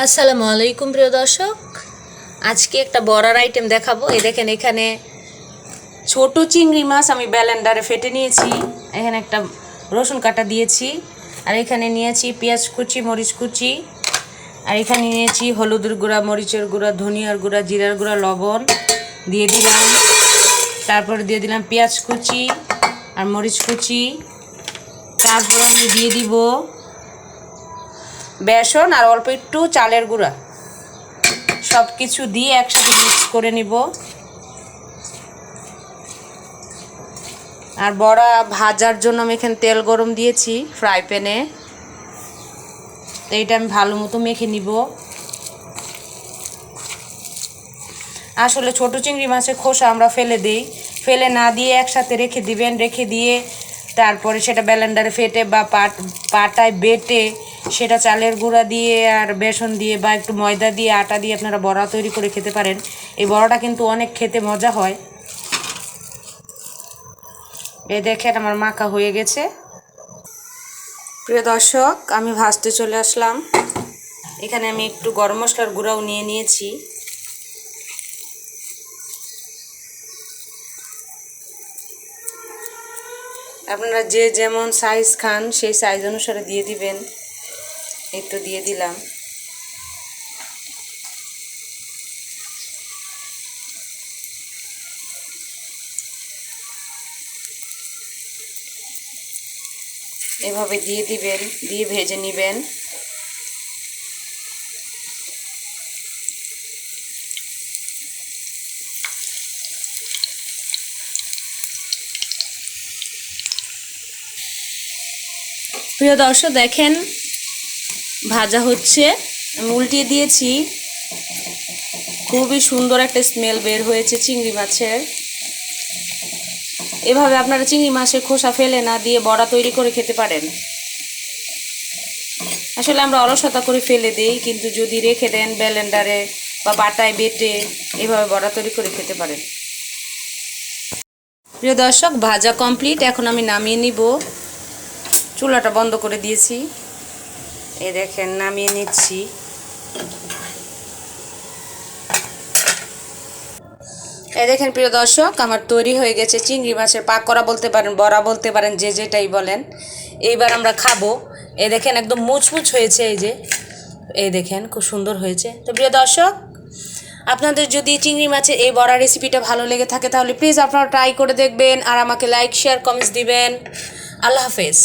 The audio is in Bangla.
আসসালামু আলাইকুম প্রিয় দর্শক, আজকে একটা বড়ার আইটেম দেখাবো। এই দেখেন, এখানে ছোট চিংড়ি মাছ আমি ব্লেন্ডারে ফেটে নিয়েছি। এখানে একটা রসুন কাটা দিয়েছি, আর এখানে নিয়েছি পেঁয়াজ কুচি, মরিচ কুচি, আর এখানে নিয়েছি হলুদের গুঁড়া, মরিচের গুঁড়া, ধনিয়ার গুঁড়া, জিরার গুঁড়া, লবণ দিয়ে দিলাম। তারপরে দিয়ে দিলাম পেঁয়াজ কুচি আর মরিচ কুচি। তারপর আমি দিয়ে দিব বেসন আর অল্প একটু চালের গুঁড়া। সব কিছু দিয়ে একসাথে মিক্স করে নিব। আর বড়া ভাজার জন্য আমি এখানে তেল গরম দিয়েছি ফ্রাই প্যানে। এইটা আমি ভালো মতো মেখে নিব। আসলে ছোট চিংড়ি মাছের খোসা আমরা ফেলে দিই, ফেলে না দিয়ে একসাথে রেখে দিবেন। রেখে দিয়ে তারপরে সেটা ব্লেন্ডারে ফেটে বা পাটায় বেটে সেটা চালের গুঁড়া দিয়ে আর বেসন দিয়ে বা একটু ময়দা দিয়ে আটা দিয়ে আপনারা বড়া তৈরি করে খেতে পারেন। এই বড়াটা কিন্তু অনেক খেতে মজা হয়। এই দেখেন আমার মাখা হয়ে গেছে। প্রিয় দর্শক, আমি ভাজতে চলে আসলাম। এখানে আমি একটু গরম মশলার গুঁড়াও নিয়ে নিয়েছি। আপনারা যে যেমন সাইজ খান সেই সাইজ অনুসারে দিয়ে দিবেন। একটু দিয়ে দিলাম। এভাবে দিয়ে দিবেন, দিয়ে ভেজে নেবেন। প্রিয় দর্শক, দেখেন ভাজা হচ্ছে, আমি উল্টিয়ে দিয়েছি। খুবই সুন্দর একটা স্মেল বের হয়েছে চিংড়ি মাছের। এভাবে আপনারা চিংড়ি মাছের খোসা ফেলে না দিয়ে বড়া তৈরি করে খেতে পারেন। আসলে আমরা অলসতা করে ফেলে দিই, কিন্তু যদি রেখে দেন ব্লেন্ডারে বা পাটায় বেটে এভাবে বড়া তৈরি করে খেতে পারেন। প্রিয় দর্শক, ভাজা কমপ্লিট। এখন আমি নামিয়ে নিব। চুলাটা বন্ধ করে দিয়েছি। এই দেখেন নামিয়ে নিচ্ছি। এই দেখেন প্রিয় দর্শক, আমার তৈরি হয়ে গেছে চিংড়ি মাছের পাকোড়া বলতে পারেন, বড়া বলতে পারেন, যে যেটাই বলেন। এইবার আমরা খাবো। এই দেখেন একদম মুচমুচ হয়েছে। এই দেখেন খুব সুন্দর হয়েছে। তো প্রিয় দর্শক, আপনাদের যদি চিংড়ি মাছের এই বড়া রেসিপিটা ভালো লেগে থাকে তাহলে প্লিজ আপনারা ট্রাই করে দেখবেন, আর আমাকে লাইক, শেয়ার, কমেন্টস দিবেন। আল্লাহ হাফেজ।